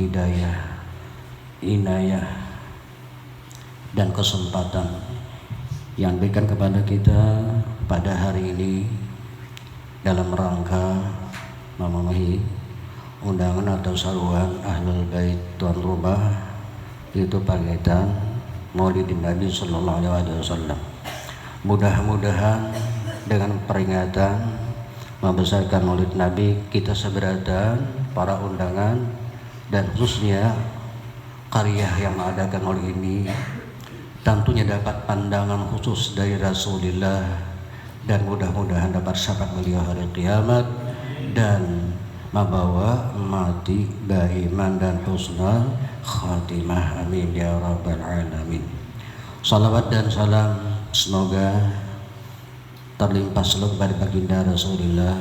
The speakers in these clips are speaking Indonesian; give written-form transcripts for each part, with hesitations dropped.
hidayah, inayah, dan kesempatan yang diberikan kepada kita pada hari ini dalam rangka memenuhi undangan atau saluran Ahlul Bait tuan rumah, itu pagitan Maulidin Nabi Sallallahu Alaihi Wasallam. Mudah-mudahan dengan peringatan membesarkan Maulid Nabi, kita seberatan para undangan dan khususnya karya yang mengadakan Maulid ini tentunya dapat pandangan khusus dari Rasulullah, dan mudah-mudahan dapat syafaat beliau hari kiamat dan membawa mati beriman dan husnul khatimah. Amin ya rabbal alamin. Salawat dan salam semoga terlimpah selalu kepada baginda Rasulullah,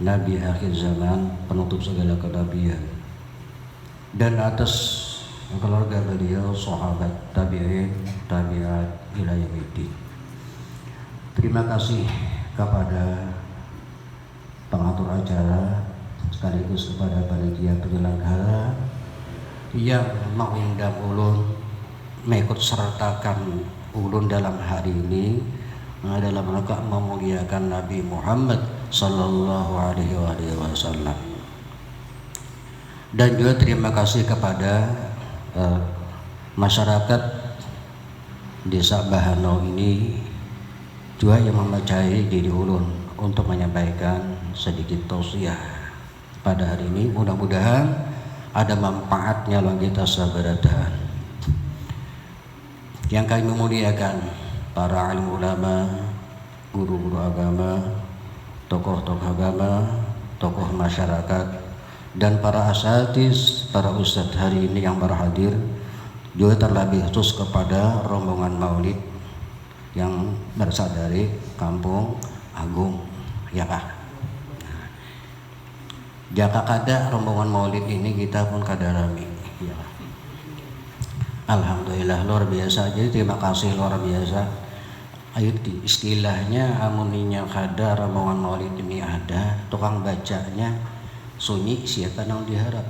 Nabi akhir zaman, penutup segala kenabian, dan atas keluarga beliau, sahabat, tabi'in, tabi'at ila yaumiddin. Terima kasih kepada pengatur acara sekaligus kepada panitia penyelenggara yang mengundang ulun mengikut sertakan ulun dalam hari ini dalam rangka memuliakan Nabi Muhammad Sallallahu Alaihi Wasallam. Dan juga terima kasih kepada masyarakat Desa Bahano ini juga yang mempercayai diri ulun untuk menyampaikan sedikit tausiah pada hari ini. Mudah-mudahan ada manfaatnya bagi kita seberatan. Yang kami memuliakan para alim ulama, guru-guru agama, tokoh-tokoh agama, tokoh masyarakat, dan para asatiz, para ustadz hari ini yang berhadir, juga terlebih khusus kepada rombongan maulid yang berasal dari Kampung Agung, ya Pak. Jaka kada rombongan maulid ini kita pun kada rame, ya. Alhamdulillah luar biasa. Jadi terima kasih luar biasa. Ayo istilahnya amuninya kada rombongan maulid ini ada, tukang bacanya sunyi siapa nang diharap.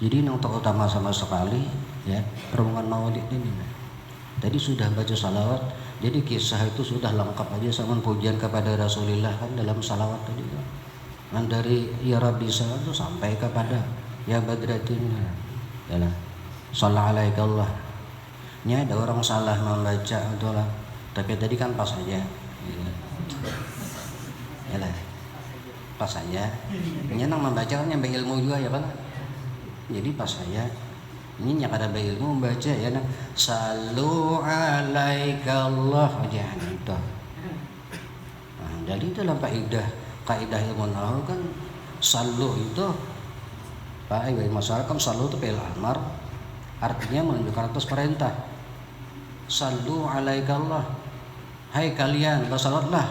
Jadi yang terutama sama sekali ya rombongan maulid ini. Tadi sudah baca salawat, jadi kisah itu sudah lengkap aja sama pujian kepada Rasulullah kan dalam salawat tadi kan. Dan dari ya Rabbi itu sampai kepada ya Badratin, ya lah. Sallallahu alaihi Allah. Nya ada orang salah membaca itulah. Tapi tadi kan pas saja. Ya lah. Pas saja. Nya nang membaca kan nyampe ilmu juga ya kan. Jadi pas saya ini yang ada ilmu membaca ya nah sallu alaika Allah aja itu. Nah, jadi dalam kaidah ilmu nahwu kan sallu itu Pak masyarakat kan sallu itu fi'il amar, artinya menunjukkan atas perintah. Sallu alaika Allah, hai kalian bersalatlah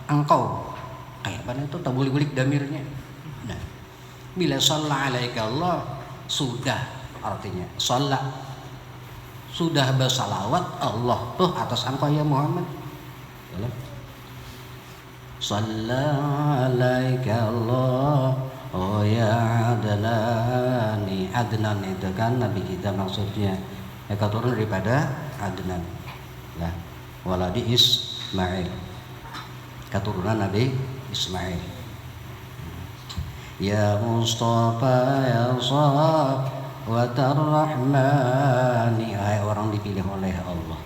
engkau. Kayak mana itu tak boleh damirnya. Nah, bila shalla alaika Allah sudah artinya salat, sudah bersalawat Allah tuh atas engkau ya Muhammad. Shalla alaika Allah oh ya Adnani. Adnan itu kan Nabi kita maksudnya, turun daripada Adnan lah, waladi Ismail, keturunan Nabi Ismail. Ya Mustafa ya Safwatar Rahmani, hai orang dipilih oleh Allah,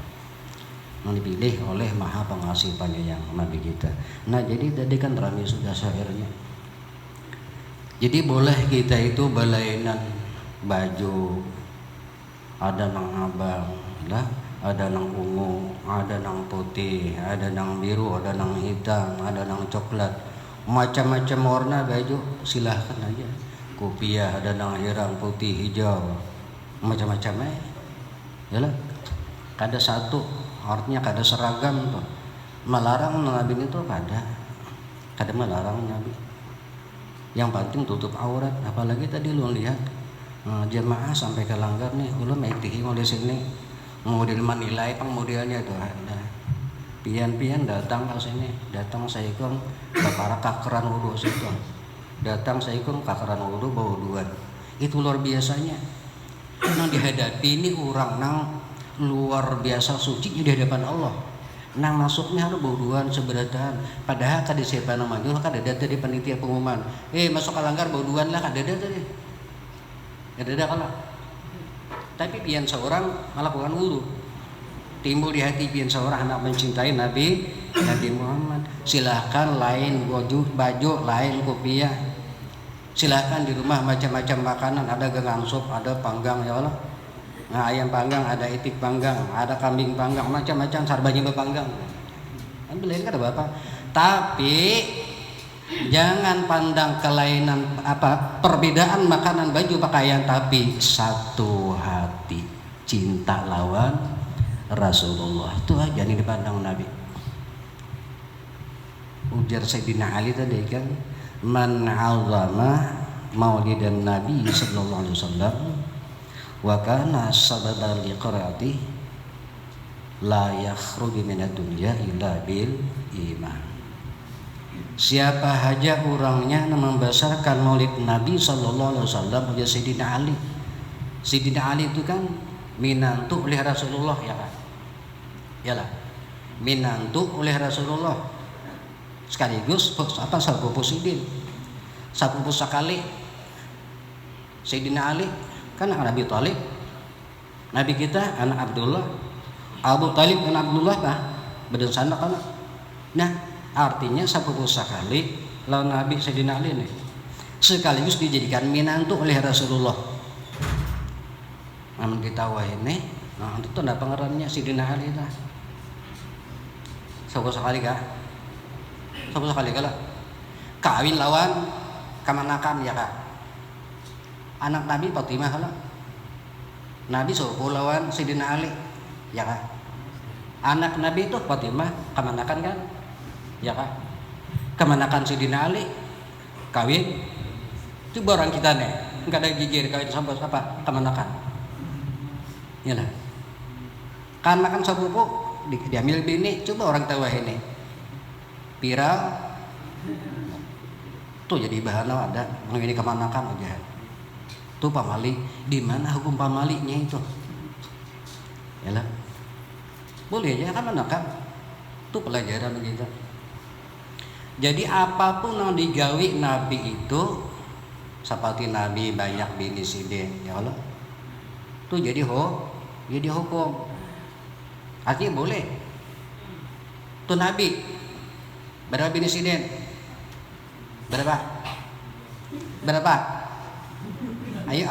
yang dipilih oleh Maha Pengasih Penyayang Nabi kita. Nah jadi tadi kan Rami sudah syairnya. Jadi boleh kita itu belainan baju, ada nang abang lah, ada nang ungu, ada nang putih, ada nang biru, ada nang hitam, ada nang coklat, macam-macam warna baju silahkan aja. Kopiah ada nang hitam, putih, hijau, macam-macam ya lah. Kada satu artinya kada seragam tuh. Melarang Nabi itu kada melarang Nabi. Yang penting tutup aurat, apalagi tadi lu lihat jemaah sampai ke langgar nih, ulun maitihi mau di sini, kemudian menilai kemudiannya tuh ada pian-pian datang ke sini, datang saya ikut ke para kakeran wudu situ, datang saya ikut kakeran wudu bawa duan, Itu luar biasanya. Nang dihadapi ini orang nang luar biasa suci di hadapan Allah. Nang masuknya harus bauduan seberatan. Padahal kada siapa namanya kada ada tadi panitia pengumuman. Masuk alanggar bauduan lah kada ada tadi. Kada ada kalau. Tapi pian seorang melakukan wudu. Timbul di hati pian seorang anak mencintai Nabi Muhammad. Silahkan lain baju, lain kopiah. Silahkan di rumah macam-macam makanan, ada gengang sup, ada panggang ya Allah. Nah, ayam panggang, ada itik panggang, ada kambing panggang, macam-macam sarbanya berpanggang. Kan beli kan ada bapak. Tapi jangan pandang kelainan perbedaan makanan, baju, pakaian, tapi satu hati cinta lawan Rasulullah. Itu aja yang dipandang Nabi. Ujar Sayyidina Ali tadi kan, man 'azzama maulidan Nabi sallallahu alaihi wasallam wa kana sababan liqraati la yakhruju minad dunya illa bil iman. Siapa saja orangnya yang membesarkan maulid Nabi sallallahu alaihi wasallam, ujar Sayyidina Ali. Sayyidina Ali itu kan minantu oleh Rasulullah ya kan? Yalah. Minantu oleh Rasulullah. Sekaligus sapupu sidin. Sapupu sekali. Sayyidina Ali kan anak Nabi Thalib. Nabi kita anak Abdullah. Abu Thalib anak Abdullah kah? Beden sanak anak. Nah, artinya sapupu sekali lawan Nabi Sayyidina Ali nih. Sekaligus dijadikan minantu oleh Rasulullah. Namun kita wahine, nah itu tanda pengerannya Sayyidina Ali lah. Sapupu sekali kah? Sapupu sekali kala kawin lawan kamanakan ya kak. Anak Nabi Fatimah kala. Nabi sepupu lawan Sayyidina Ali ya kak. Anak Nabi itu Fatimah kamanakan kan? Ya kak. Kamanakan Sayyidina Ali kawin. Itu orang kita nih, enggak ada gigir kawin sama apa? Kamanakan. Ya lah. Karena kan sepupu diambil bini, coba orang tahu ini. Viral tuh jadi bahan ada ini kemanakan aja tuh pamali, di mana hukum pamalinya itu ya lah boleh aja kan manakan tuh pelajaran kita. Jadi apapun yang digawi Nabi itu seperti Nabi banyak bini sidin ya Allah tuh jadi hukum artinya boleh tuh Nabi berapa bini sidin? Berapa? Ayo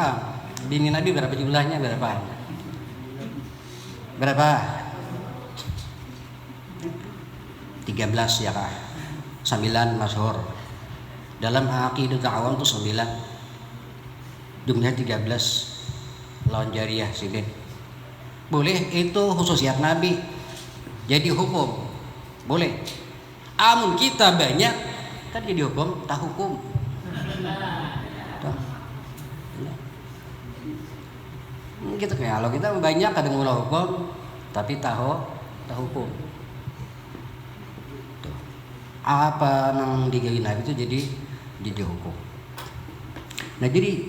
bini Nabi berapa jumlahnya? Berapa? 13 ya kak. 9 masyhur. Dalam aqidah awam itu 9. Jumlahnya 13 lawan jariyah sidin. Boleh itu khususiyat Nabi. Jadi hukum. Boleh. Amun kita banyak kan jadi hukum tak hukum. Gitu kayak kalau kita banyak kadang mula hukum tapi tak hukum. Tuh. Apa yang digawi Nabi itu jadi hukum. Nah jadi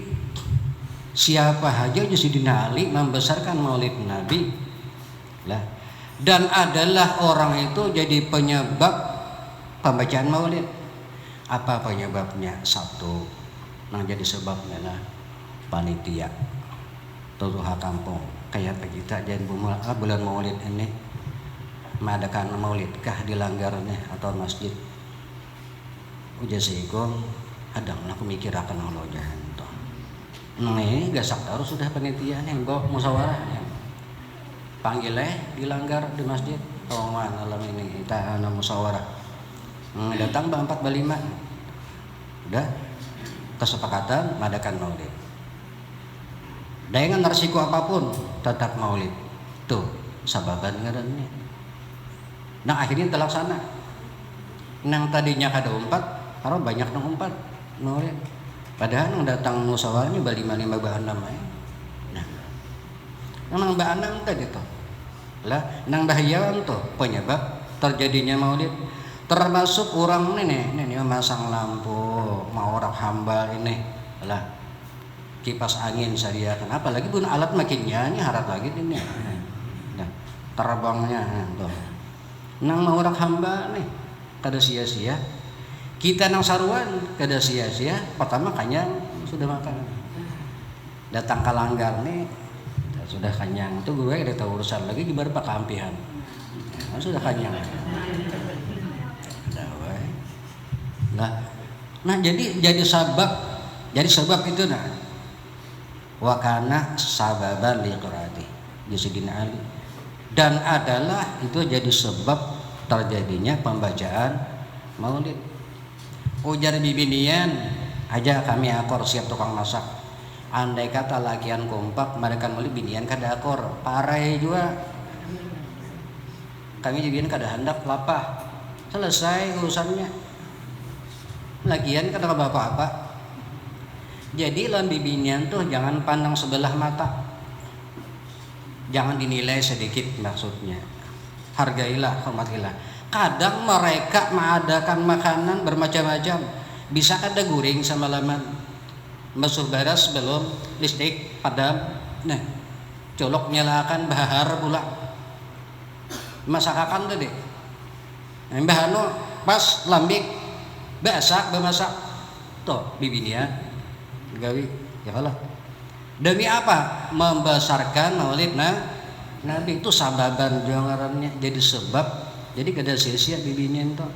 siapa aja Sayyidina Ali membesarkan maulid Nabi lah, dan adalah orang itu jadi penyebab pembacaan maulid. Apa penyebabnya? Satu, nah jadi sebabnya lah panitia tutuha kampung kayak kita jangan bulan maulid ini mengadakan maulid kah di langgarnya atau masjid uja sehingga hadang lah pemikirakan Allah jahan toh. Nah ini gasak terus sudah panitia yang bawa musyawarah panggil di langgar di masjid kawan malam ini kita ada musyawarah. Datang 4 5 udah kesepakatan mengadakan maulid dengan resiko apapun tetap maulid tuh sababan ngarannya. Nah akhirnya terlaksana nang tadinya kada 4 karena banyak nang 4 maulid padahal nang datang musyawarahnya 5 bahan namanya. Nah nang bahan tadi tuh lah nang bahaya tuh penyebab terjadinya maulid. Termasuk orang ini masang lampu mau orang hamba ini lah kipas angin sadiakan, apalagi pun alat makinnya ini harap lagi ini. Nah, terbangnya tuh. Nang mau orang hamba nih kada sia-sia. Kita nang saruan kada sia-sia, pertama kanyang sudah makan. Datang ke langgar nih sudah kanyang. Itu gue ada tahu urusan lagi gimana Pak kampihan. Nah, sudah kanyang. Nah, jadi sebab itu nah. Wa kana sababan liqraati Sayyidina Ali, dan adalah itu jadi sebab terjadinya pembacaan maulid. Ujar Bibi Nian, aja kami akor siap tukang masak. Andai kata lakian kompak mereka maulid binian kada akor, parai juga. Kami juga kada hendak lapah. Selesai urusannya. Lagian kata bapak-bapak. Jadi lan bibinian tuh jangan pandang sebelah mata. Jangan dinilai sedikit maksudnya. Hargailah, hormatilah. Kadang mereka mengadakan makanan bermacam-macam. Bisa kada guring sama laman. Basuh baras belum, listrik padam. Nah, colok nyalakan bahar pula. Masakakan tadi. Mbah anu pas lambik basak bemasak. Tuh bibinian gawi ya Allah. Demi apa? Membesarkan maulid Nabi itu sababan jangarannya jadi sebab. Jadi kada sia-sia bibinya itu.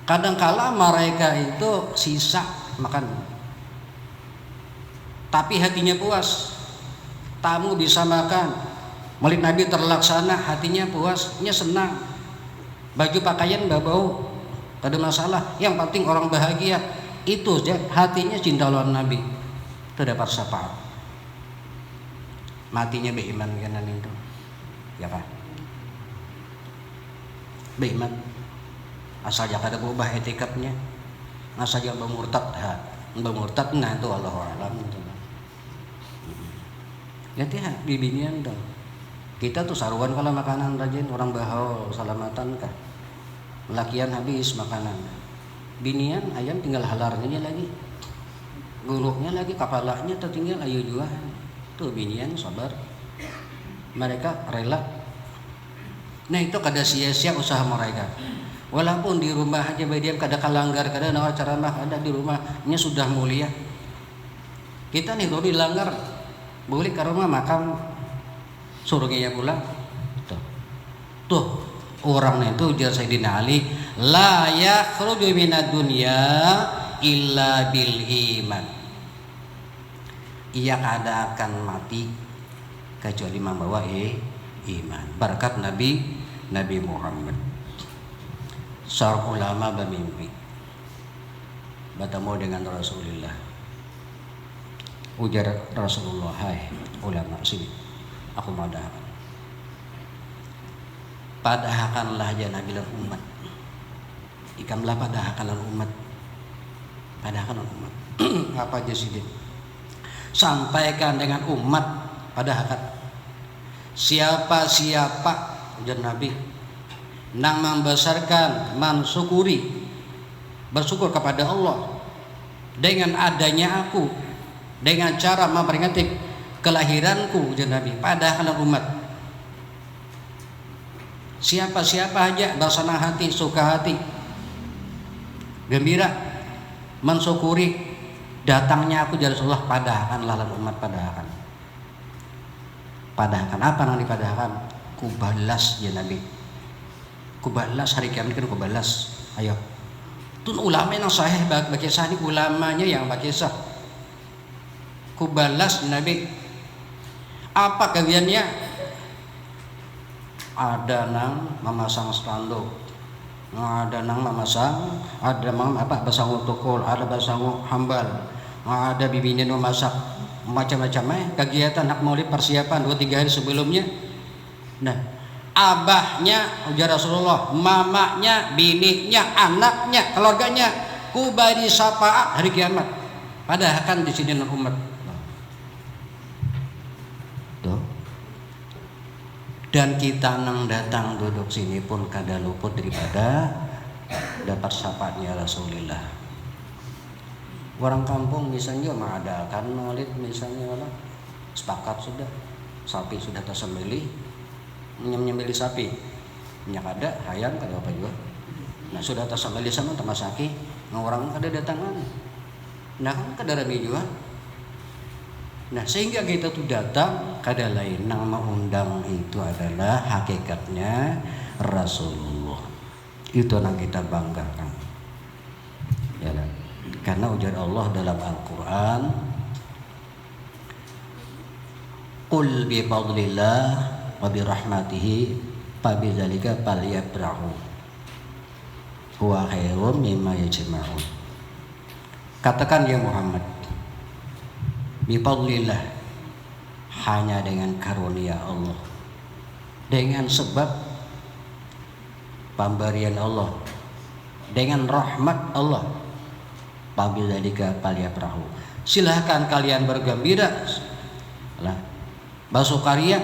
Kadangkala mereka itu sisa makan, tapi hatinya puas. Tamu bisa makan, maulid Nabi terlaksana, hatinya puas, nya senang. Baju pakaian gak bau, kada masalah. Yang penting orang bahagia. Itu hatinya cinta lawan Nabi, itu dapat syafaat. Matinya beriman kanan itu, ya Pak. Beriman, asal jangan ada berubah etikatnya, asal jangan bermurtad, bermurtad nah itu Allah alam itu. Ya tiap bibinian tuh. Kita tuh saruan kalau makanan rajin orang bahau salamatan kah, lakian habis makanan. Binian ayam tinggal halarnya lagi, guluknya lagi, kepalanya tertinggal ayo juga. Tuh binian sabar, mereka rela. Nah itu kada sia-sia usaha mereka. Walaupun di rumah aja badiam kada kalanggar, kada nawar ceramah, ada di rumahnya sudah mulia. Kita nih kalau dilanggar, boleh ke rumah makam surganya pula. Tuh orang itu ujar Sayyidina Ali, la yakhruju minad dunya illa bil iman. Ia kada akan mati kecuali membawa iman. Berkat Nabi Muhammad. Seorang ulama bermimpi bertemu dengan Rasulullah. Ujar Rasulullah, hai ulama sini, aku mau dah. Padahakanlah ya Nabi dan umat. Ikamlah padahakanlah umat. Padahakanlah umat. Apa aja sih dia? Sampaikan dengan umat padahakan. Siapa ujar Nabi nang membesarkan, mensyukuri, bersyukur kepada Allah dengan adanya aku, dengan cara memperingati kelahiranku, ujar Nabi, padahakanlah umat. Siapa aja bersenang hati, suka hati, gembira, mensyukuri datangnya aku dari Rasulullah, padahakanlah umat, padahakan. Padahakan apa yang dipadahkan? Kubalas ya Nabi. Kubalas hari kiamat kan kubalas. Ayo. Tun ulama yang sahih bagi sah ini ulamanya yang bagi sah. Kubalas Nabi. Apa kawiannya? Ada nang memasang spanduk, ada nang memasang, ada basang tukul, ada basang hambal, ada bibinya memasak macam-macam kegiatan nak maulid persiapan 2-3 hari sebelumnya. Nah, abahnya ujar Rasulullah, mamanya, bininya, anaknya, keluarganya kubari syafaat hari kiamat. Padahal kan di sini umat. Dan kita nang datang duduk sini pun kada luput daripada dapat syafaatnya Rasulullah. orang kampung misalnya mengadakan maulid misalnya sepakat sudah sapi sudah tersembelih menyembelih sapi minyak ada hayam kada apa juga nah sudah tersembelih sama temasaki orang kada datangan nah kan kada rame juga nah sehingga kita tuh datang kada lain nang mengundang itu adalah hakikatnya Rasulullah itu yang kita banggakan ya kan? Karena ujar Allah dalam Al-Quran Qul bi fadlillah wa bi rahmatihi fabidzalika falyafrahu huwa khairum mimma yajma'un. Katakan ya Muhammad bi fadlillah hanya dengan karunia Allah dengan sebab pemberian Allah dengan rahmat Allah fabidzalika falyafrahu silahkan kalian bergembira lah bersukaria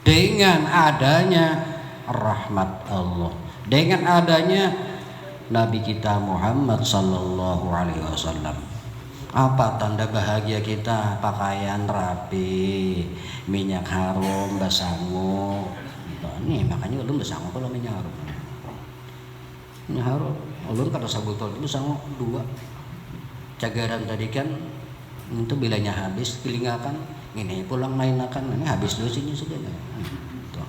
dengan adanya rahmat Allah dengan adanya Nabi kita Muhammad sallallahu alaihi wasallam. Apa tanda bahagia kita? Pakaian rapi, minyak harum, basangu. Nih makanya ulun basangu kalau minyak harum. Minyak harum ulun kada sabutol itu sangu 2 cagaran tadi kan itu bilanya habis pilingakan ini pulang main akan ini habis dosinya sudah tuh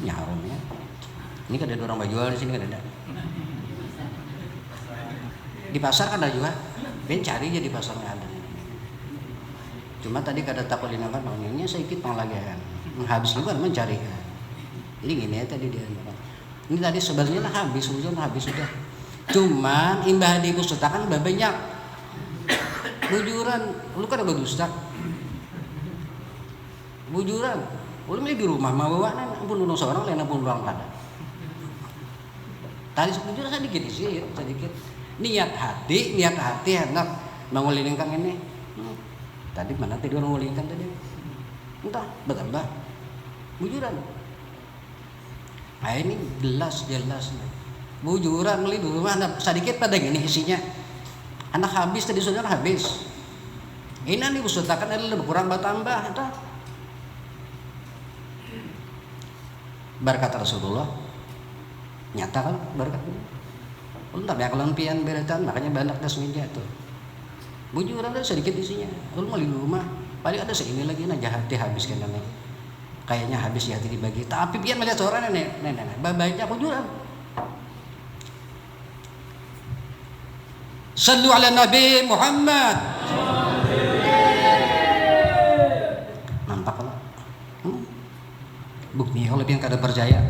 nyaharumnya ini kada ada orang jual di sini kada ada di pasar kada juga ben cari aja di pasarnya ada cuma tadi kada takulingakan ini sedikit panglagian habis juga mencari jadi gini ya tadi dia ini tadi sebenarnya lah habis sudah. Cuman imbah di dusta kan banyak. Bujuran, lu kan ada dusta. Bujuran, lu di rumah mau bawa pun nunung seorang lain pun orang kada. Tadi sebujuran sedikit sih, sedikit. Niat hati enak mengulingkan ini. Tadi mana tadi orang mengulingkan tadi? Entah, bertambah. Bujuran. Nah ini jelas bujuran beli di rumah sedikit pada gini isinya anak habis tadi sudah habis ini nih usutakan adalah berkurang bertambah itu berkat Rasulullah nyata kan berkat lu tak banyak lampian beretan makanya banyak das meja tuh bujuran ada sedikit isinya lu beli di rumah paling ada segini lagi nah jahatnya habis kan namanya kayaknya habis ya hati dibagi tapi biar melihat seorang nenek baiknya aku jual sallu ala Nabi Muhammad nampak lah bukti kalau pian kada percaya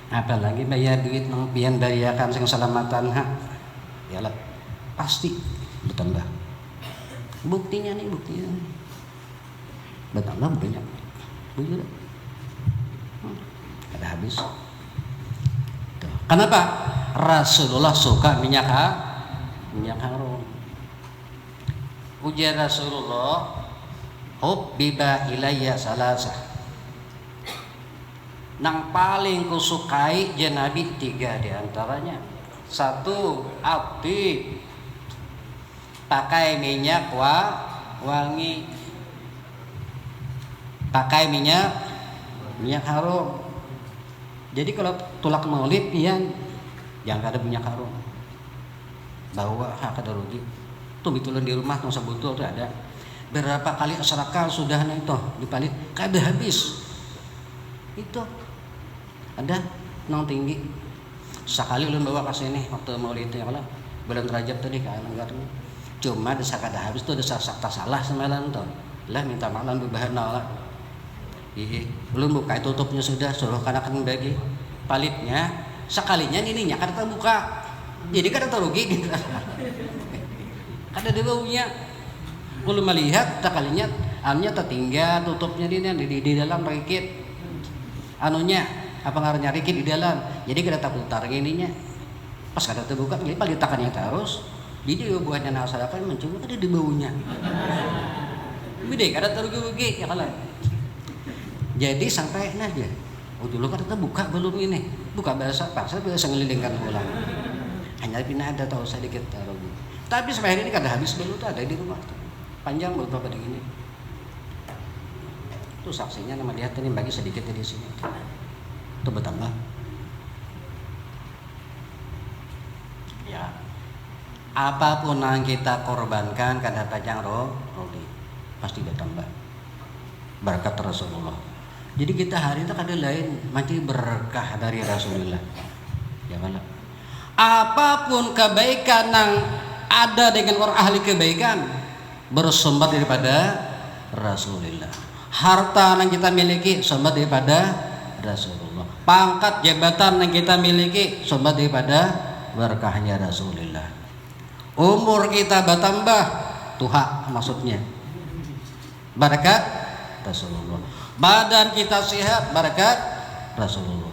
apalagi bayar duit nang pian bayakan sing selamatan ya lah pasti bertambah buktinya bertambah banyak bujur ada habis tuh. Kenapa Rasulullah suka minyak harum ujar Rasulullah hubbiba ilayya salasah nang paling kusukai je Nabi 3 diantaranya 1 abdi pakai minyak wangi pakai minyak harum. Jadi kalau tulak maulid pian jangan ada minyak harum. Bawa kada rugi. Tuh bitulan di rumah tong sabutul tuh ada. Berapa kali asrakal sudah itu dipalit kada habis. Itu ada nang tinggi. Sekali ulun bawa ke sini waktu maulid ya lah. Bulan Rajab tadi kan anggarnya. Cuma desa kada habis tuh desa sakta salah semalam tuh. Lah minta maaf bebahan lah. Belum buka tutupnya sudah suruh kanakan bagi palitnya sekalinya ininya kada terbuka jadi kada terugi gitu kada ada baunya belum melihat sekalinya anunya tertinggal tutupnya di dalam rikit anunya apa ngarannya rikit di dalam jadi kada terputar ininya pas kada terbuka kali palitakannya terus jadi buahnya nasadakan mencuri kada di baunya beda kada terugi ya kalah. Jadi sampai aja. Oh dulu kan kita buka belum ini. Buka bahasa ngelilingkan pulang. Hanya pindah ada tahu sedikit taruh. Tapi sampai hari ini kada habis belum tuh ada di rumah tuh. Panjang belum pada gini. Tuh saksinya nama lihat ini bagi sedikit dari sini. Tuh bertambah. Ya. Apapun yang kita korbankan kada panjang roli pasti bertambah. Berkat Rasulullah. Jadi kita hari itu kada lain mati berkah dari Rasulullah. Ya malah. Apapun kebaikan yang ada dengan orang ahli kebaikan bersumber daripada Rasulullah. Harta yang kita miliki sumber daripada Rasulullah. Pangkat jabatan yang kita miliki sumber daripada berkahnya Rasulullah. Umur kita bertambah tuha maksudnya berkat Rasulullah. Badan kita sehat berkat Rasulullah.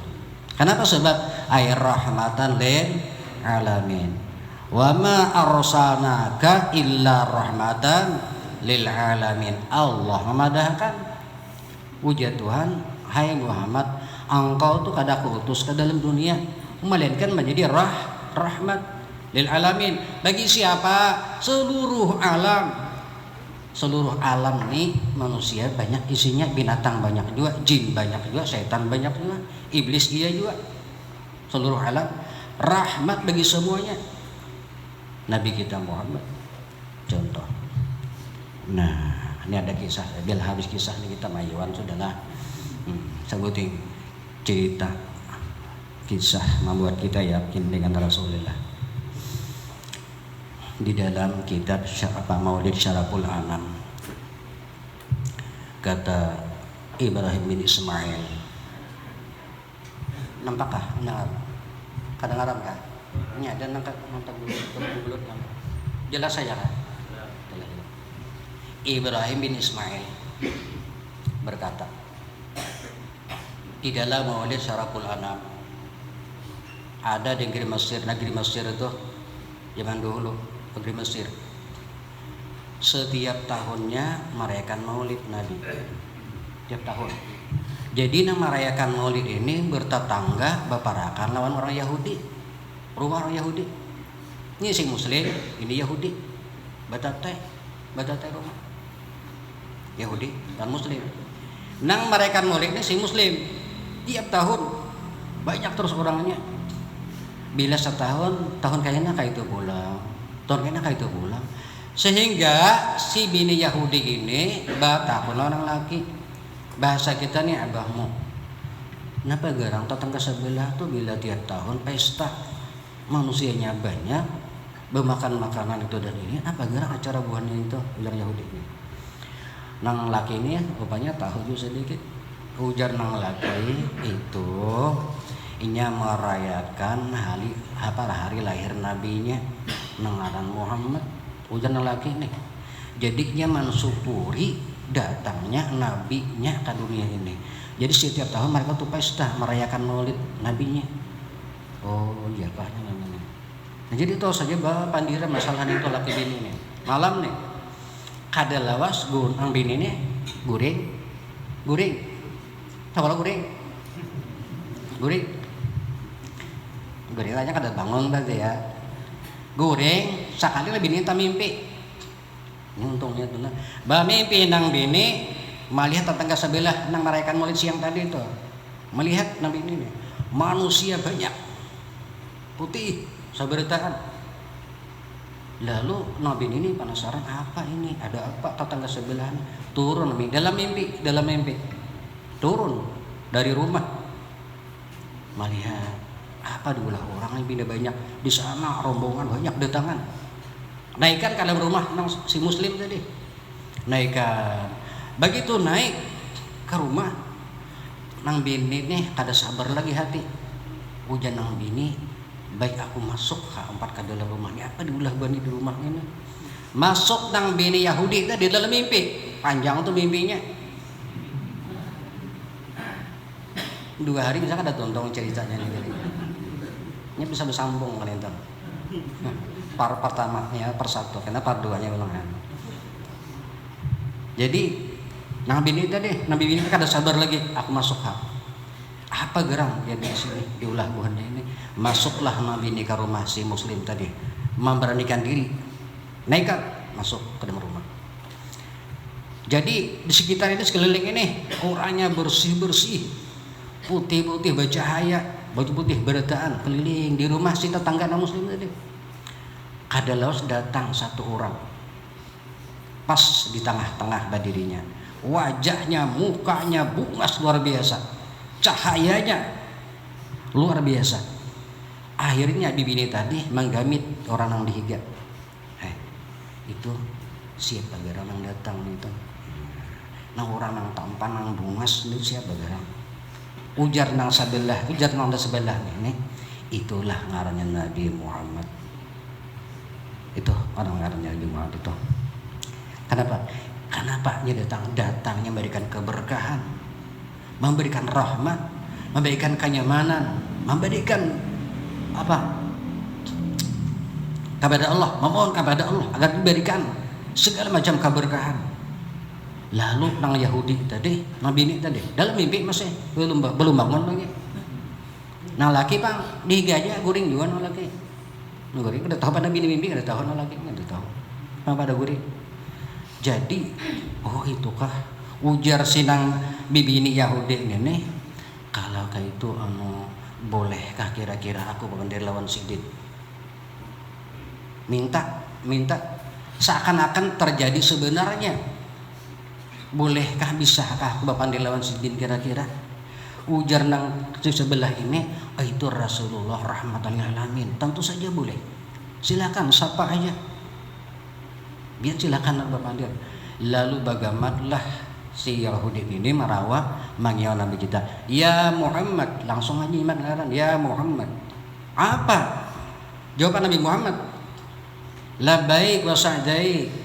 Kenapa? Sebab air rahmatan lil alamin. Wa ma arsalnaka illa rahmatan lil alamin. Allah memadahkan puja Tuhan, hai Muhammad, engkau tuh kada kuutus ke dalam dunia melainkan menjadi rahmat lil alamin. Bagi siapa? Seluruh alam. Seluruh alam nih manusia banyak isinya, binatang banyak juga, jin banyak juga, setan banyak juga, iblis dia juga. Seluruh alam rahmat bagi semuanya. Nabi kita Muhammad contoh. Nah, ini ada kisah. Bila habis kisah ini kita mayuan sudahlah. Sebutin cerita kisah membuat kita yakin dengan Rasulullah. Di dalam kitab Maulid Syaraful Anam kata Ibrahim bin Ismail, nampakkah kadang-kadang kah? Ini ada nampak bulut jelas saja kan? Ibrahim bin Ismail berkata di dalam Maulid Syaraful Anam, ada di negeri Mesir itu zaman dulu, negeri Mesir setiap tahunnya merayakan Maulid Nabi tiap tahun. Jadi merayakan Maulid ini bertetangga baparakan lawan orang Yahudi, rumah orang Yahudi. Ini si Muslim, ini Yahudi, batatai rumah Yahudi dan Muslim. Nang merayakan Maulid ini si Muslim tiap tahun banyak terus orangnya. Bila setahun, tahun kayaknya kayak itu pulang, tahun kayaknya kayak itu pulang. Sehingga si bini Yahudi ini tahun orang laki, bahasa kita nih abahmu. Kenapa garang tetangga sebelah tuh bila tiap tahun pesta manusianya banyak, bermakan makanan itu dan ini, apa garang acara buahnya itu bilang Yahudi ini. Nang laki ini rupanya tahu juga sedikit. Ujar nang laki itu inya merayakan hari lahir nabinya nengaran Muhammad. Ujar laki nih jadinya mensyukuri datangnya nabinya ke dunia ini. Jadi setiap tahun mereka tuh pesta merayakan maulid nabinya. Oh iya kahnya namanya. Nah, jadi tahu saja bahwa pandira masalah itu laki bini nih malam nih kada lawas ang bini nih guring tahu guring aja kada bangun berarti ya. Goreng sekali lebih bini tak mimpi. Ini untungnya tuh lah. Mimpi nang bini melihat tetangga sebelah nang merayakan maulid siang tadi itu. Melihat nang bini nih manusia banyak putih saberitaan. Lalu nabi ini penasaran apa ini? Ada apa tetangga sebelah turun dalam mimpi turun dari rumah melihat apa diulah orang yang pindah banyak di sana, rombongan banyak datangan. Naikkan ke dalam rumah nang si Muslim tadi. Naikkan. Begitu naik ke rumah nang bini nih kada sabar lagi hati. Hujan nang bini, baik aku masuk ke dalam rumah ini. Apa diulah bani di rumah ini? Masuk nang bini Yahudi tadi dalam mimpi. Panjang tuh mimpinya. 2 hari bisa kada tonton ceritanya nih. Ini bisa bersambung kan itu. Part pertamanya persatu, karena part 2-nya ulangan. Jadi Nabi ini kada sabar lagi, aku masuk apa gerang dia di sini diulah buahnya ini. Masuklah Nabi ini ke rumah si Muslim tadi, memberanikan diri nekat masuk ke dalam rumah. Jadi di sekitar ini, sekeliling ini orangnya bersih-bersih, putih-putih bercahaya, baju putih berdaan keliling di rumah si tetangga non muslim tadi. Kadalos datang satu orang, pas di tengah-tengah berdirinya, wajahnya, mukanya bungas luar biasa, cahayanya luar biasa. Akhirnya bibi ini tadi menggamit orang yang dihiga. Itu siapa garang yang datang itu? Nah orang yang tampan yang bungas itu siapa garang? Ujar nang sebelah nih. Itulah ngarannya Nabi Muhammad. Itu orang ngarannya Nabi Muhammad itu. Kenapa dia datangnya memberikan keberkahan, memberikan rahmat, memberikan kenyamanan, memberikan apa? Kepada Allah, memohon kepada Allah agar diberikan segala macam keberkahan. Lalu nang Yahudi tadi, Nabi ini tadi dalam mimpi masih belum bangun lagi. Nang laki bang dihigaja guring juga nang laki. Nang guring udah tahu pada bini mimpi udah tahu nang laki udah tahu. Nang pada guring. Jadi itukah ujar sinang bibi ini Yahudi ini, kalau kayak itu bolehkah kira-kira aku bakal lawan sidin? Minta seakan-akan terjadi sebenarnya. Bolehkah, bisakah aku bapak dilawan sidin kira-kira? Ujar nang sebelah ini, itu Rasulullah rahmatan lil alamin. Tentu saja boleh. Silakan sapa aja. Biar silakan bapak dia. Lalu bagaimanalah si Yahudi ini marawa manggil Nabi kita, ya Muhammad. Langsung aja iman ngaran, ya Muhammad. Apa jawaban Nabi Muhammad? Labbaik wa sa'daik.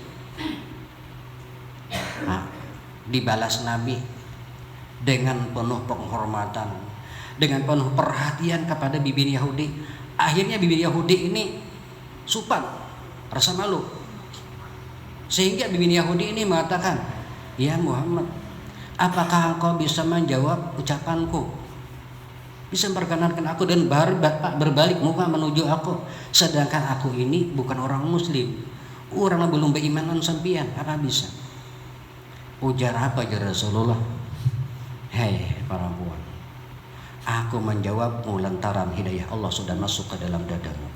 Dibalas Nabi dengan penuh penghormatan, dengan penuh perhatian kepada bibir Yahudi. Akhirnya bibir Yahudi ini supan, rasa malu, sehingga bibir Yahudi ini mengatakan, ya Muhammad, apakah engkau bisa menjawab ucapanku, bisa memperkenankan aku dan berbalik muka menuju aku, sedangkan aku ini bukan orang muslim, orang yang belum berimanan sampian, apa bisa? Ujar apa ya Rasulullah? Hei perempuan, aku menjawabmu lantaran hidayah Allah sudah masuk ke dalam dadamu.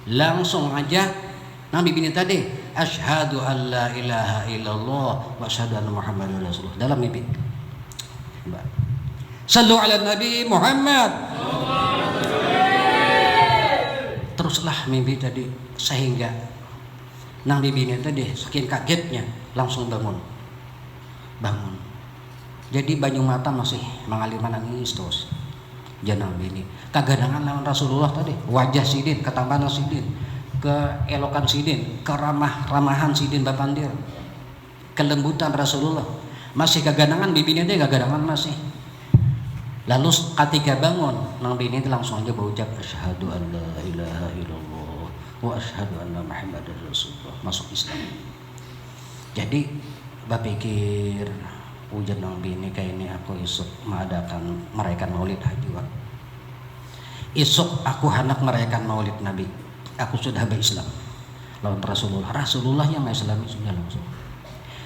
Langsung aja Nabi bini tadi, asyhadu an la ilaha illallah wa asyhadu anna Muhammadar Rasulullah, dalam mimpi. Sallu ala Nabi Muhammad. Teruslah mimpi tadi, sehingga Nabi bini tadi saking kagetnya langsung bangun. Jadi banyu mata masih mengalir nangis terus. Jangan bini kagadangan lawan Rasulullah tadi, wajah sidin, ketampanan sidin, keelokan sidin, keramahan sidin bapandir, kelembutan Rasulullah masih kagadangan, bibinya dia kagadangan masih. Lalu ketika bangun, nang bini itu langsung aja berucap asyhadu an la ilaha illallah wa asyhadu anna Muhammadar Rasulullah, masuk Islam. Jadi bapikir ujian nang bini kayak ini aku isuk mengadakan merayakan maulid juga. Isuk aku hendak merayakan maulid Nabi. Aku sudah berislam lawan Rasulullah yang Islami sudah langsung.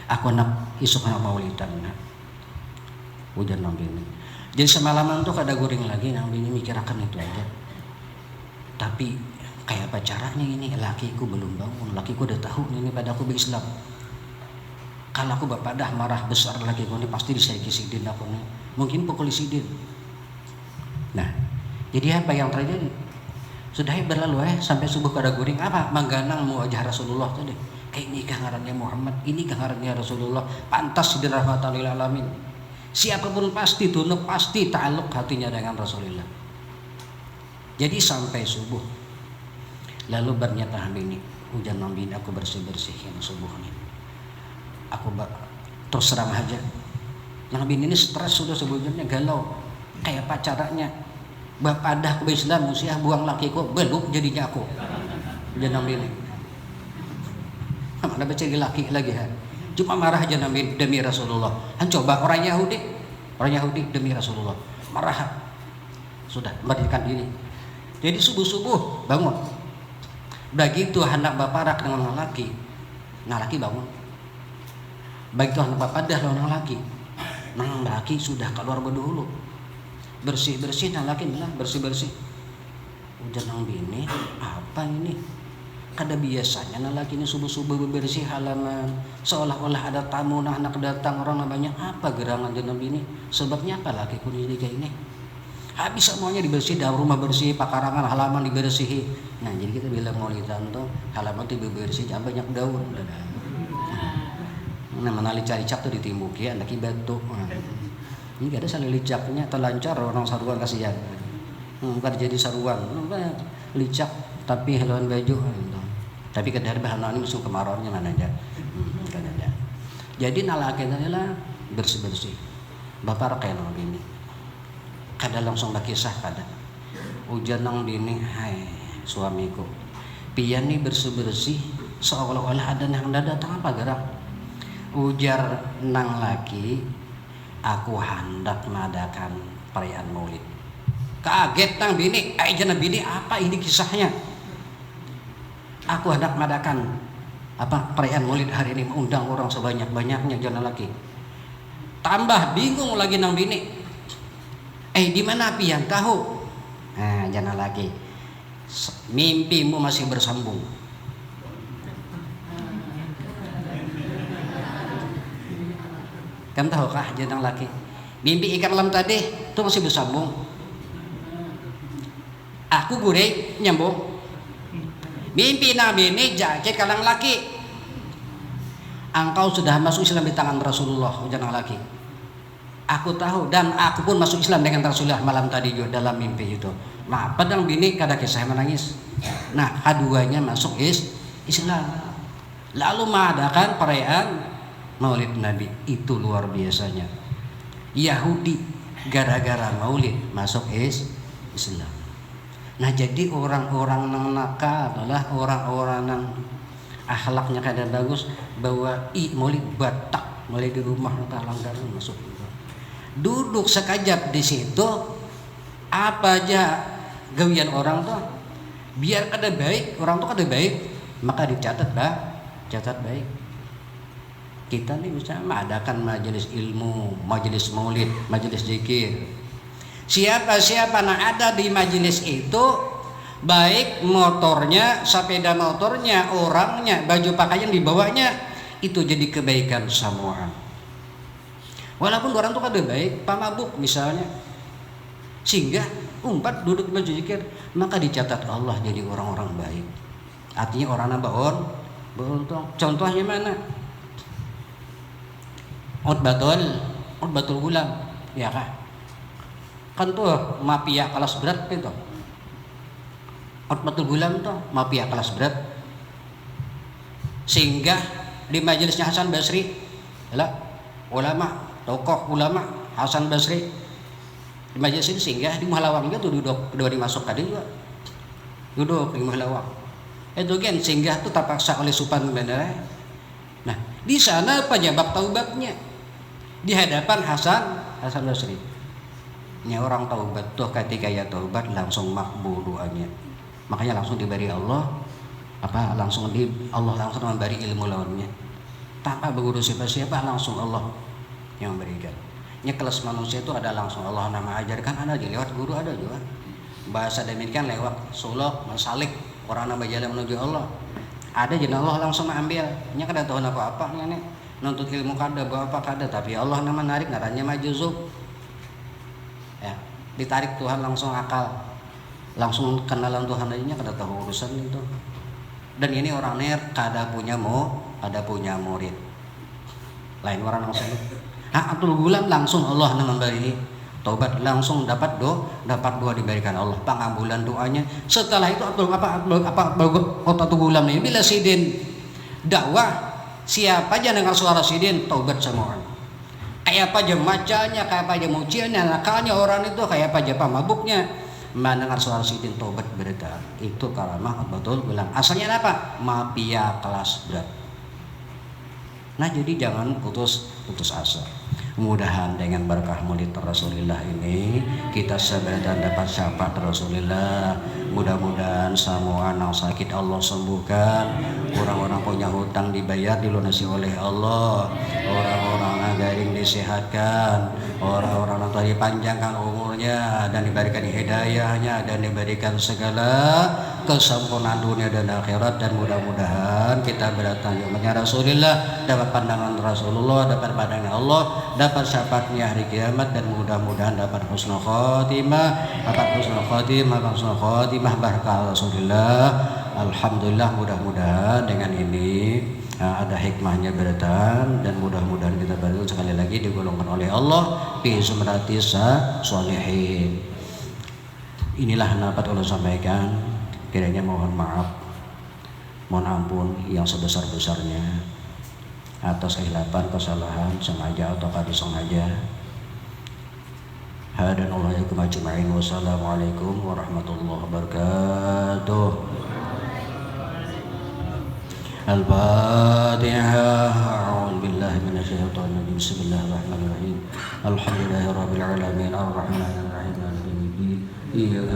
Aku hendak isuk hendak maulidan. Ujian nang bini. Jadi semalaman tuh kada guring lagi nang bini mikirakan itu aja. Tapi kayak apa caranya ini? Lakiku belum bangun, lakiku udah tahu ini pada aku berislam. Kalau aku bapak dah marah besar lagi ini pasti disaiki sidin aku nih. Mungkin pukul sidin. Nah, jadi apa yang terjadi? Sudah berlalu sampai subuh kada guring apa? Mangganang wajah Rasulullah tadi. Kayak ini ngarannya Muhammad, ini ngarannya Rasulullah. Pantas dirahmatan lil alamin. Siapapun pasti tunduk, pasti ta'alluq hatinya dengan Rasulullah. Jadi sampai subuh. Lalu bernyata ini hujan nambin aku bersih-bersihin subuhnya. Aku terus terang aja. Nabi ini stres sudah sebelumnya galau. Kayak pacarannya. Bapak dah ke Islam usia buang lakiku belum jadinya aku. Hujan Nabi ini. Mana baca laki lagi ha. Cuma marah aja Nabi demi Rasulullah. Coba orang Yahudi demi Rasulullah. Marah. Sudah merdekakan diri. Jadi subuh-subuh bangun. Begitu hendak baparak dengan laki bangun. Begitu hendak bapadah lawan laki, nang laki sudah keluar berdulu. Bersih-bersih nang laki bilang bersih-bersih. Ujar nang bini, apa ini? Kada biasanya nang laki ini subuh-subuh bebersih halaman, seolah-olah ada tamu nah anak datang orang banyak. Apa gerangan nang bini? Sebabnya apa laki pun jadi kayak ini? Habis semuanya dibersih, dalam rumah bersih, pakarangan halaman dibersihi. Nah jadi kita bilang maulidan tuh halaman tuh bersih, jangan banyak daun. Nah menali cari-cak tuh ditimbuki, anak batu. Ini gak ada saling licaknya, terlancar orang saruan kasihan. Bukan jadi saruan, licak tapi haluan baju. Tapi kadang bahan ini masuk kemarauannya mana aja. Jadi nalakin adalah bersih-bersih. Bapak kayak nang bini. Kada langsung bakisah kada. Ujar nang bini, hai suamiku. Pian nih bersih-bersih seolah-olah ada yang datang apa gerak. Ujar nang laki, aku hendak mengadakan perayaan Maulid. Kaget nang bini, jana bini apa ini kisahnya? Aku hendak mengadakan perayaan Maulid hari ini, mengundang orang sebanyak-banyaknya jana laki. Tambah bingung lagi nang bini. Di mana pian tahu? Nah, jana laki. Mimpimu masih bersambung. Kan tahu kah jenang laki? Mimpi ikan lam tadi itu masih bersambung. Aku gurih nyambung. Mimpi nabi ini jaket kalang laki. Engkau sudah masuk Islam di tangan Rasulullah, jenang laki. Aku tahu dan aku pun masuk Islam dengan Rasulullah malam tadi juga dalam mimpi itu. Nah, padang bini kada kisah menangis. Nah, keduanya masuk Islam. Lalu mengadakan perayaan Maulid Nabi, itu luar biasanya. Yahudi gara-gara Maulid masuk Islam. Nah jadi orang-orang yang nakal adalah orang-orang yang akhlaknya kada bagus, bawa Maulid batak mulai di rumah langgaran masuk. Duduk sekejap di situ, apa aja gawian orang tuh biar kada baik, orang tuh kada baik, maka dicatat baik. Kita nih bisa mengadakan majelis ilmu, majelis maulid, majelis zikir. Siapa-siapa yang ada di majelis itu, baik motornya, sepeda motornya, orangnya, baju pakaian dibawanya, itu jadi kebaikan semua. Walaupun orang itu kada baik, pamabuk misalnya, sehingga umpat duduk di majelis zikir, maka dicatat Allah jadi orang-orang baik. Artinya orang yang beruntung. Contohnya mana? Utbatul Gulam, ya kah? Kan tuh mafia kelas berat itu. Utbatul Gulam tuh mafia kelas berat. Sehingga di majelisnya Hasan Basri, ulama, tokoh ulama Hasan Basri di majelis ini, sehingga di Muhalawang itu duduk kedua dimasuk tadi juga. Duduk di Muhalawang. Itu kan sehingga tuh terpaksa oleh Supan Bandara. Nah, di sana penyebab taubatnya di hadapan Hasan Basri. Ini orang taubat tuh ketika ya taubat langsung makbul doanya. Makanya langsung diberi Allah Allah langsung memberi ilmu lawannya. Tanpa berguru siapa-siapa, langsung Allah yang memberikan. Ini kelas manusia itu ada langsung Allah nama ajarkan, ada lewat guru, ada juga. Bahasa demikian lewat suluk, masalik, orang nama jalan menuju Allah. Ada jadi Allah langsung mengambil. Ini kada tahu apa-apa nih. Nuntut ilmu kada apa kada, tapi Allah nama narik naranya majuzub. Ya, ditarik Tuhan langsung akal. Langsung kenalan Tuhan aja kada tahu urusan itu. Dan ini orang kada punya murid. Lain orang langsung. Abdul Gulam langsung Allah nama memberi taubat, langsung dapat doa diberikan Allah, pengabulan doanya. Setelah itu Abdul Gulam ini bila sidin dakwah, siapa aja dengar suara sidin taubat semua orang. Kayak apa aja macanya, kayak apa aja mujiannya, nakalnya orang itu, kayak apa aja pamabuknya, mendengar suara sidin taubat berita. Itu karamah Abdul Gulam. Asalnya apa? Mafia kelas berat. Nah jadi jangan putus asa. Mudahan dengan berkah maulid Rasulullah ini kita sebenarnya dapat syafaat Rasulullah, Mudah-mudahan semua anak sakit Allah sembuhkan, orang-orang punya hutang dibayar dilunasi oleh Allah, orang-orang garing disehatkan, orang-orang yang dipanjangkan umurnya dan diberikan hidayahnya dan diberikan segala kesempurnaan dunia dan akhirat. Dan mudah-mudahan kita berdatang yaunya Rasulullah, dapat pandangan Rasulullah, dapat pandangan Allah, dapat syafaatnya hari kiamat, dan mudah-mudahan dapat husnul khotimah, barakah Rasulullah. Alhamdulillah, mudah-mudahan dengan ini ada hikmahnya berdatang, dan mudah-mudahan kita berdoa sekali lagi digolongkan oleh Allah fi zumratis sholihin. Inilah dapat Allah sampaikan, kiranya mohon maaf, mohon ampun yang sebesar-besarnya atas kehilapan, kesalahan sengaja atau tidak sengaja. Hadanallahu ajma'in. Wassalamualaikum warahmatullahi wabarakatuh. Al-Fatihah. A'udzu billahi minasyaitonir rajim. Bismillahirrahmanirrahim. Alhamdulillahirabbil alamin arrahmanirrahim maliki yaumiddin.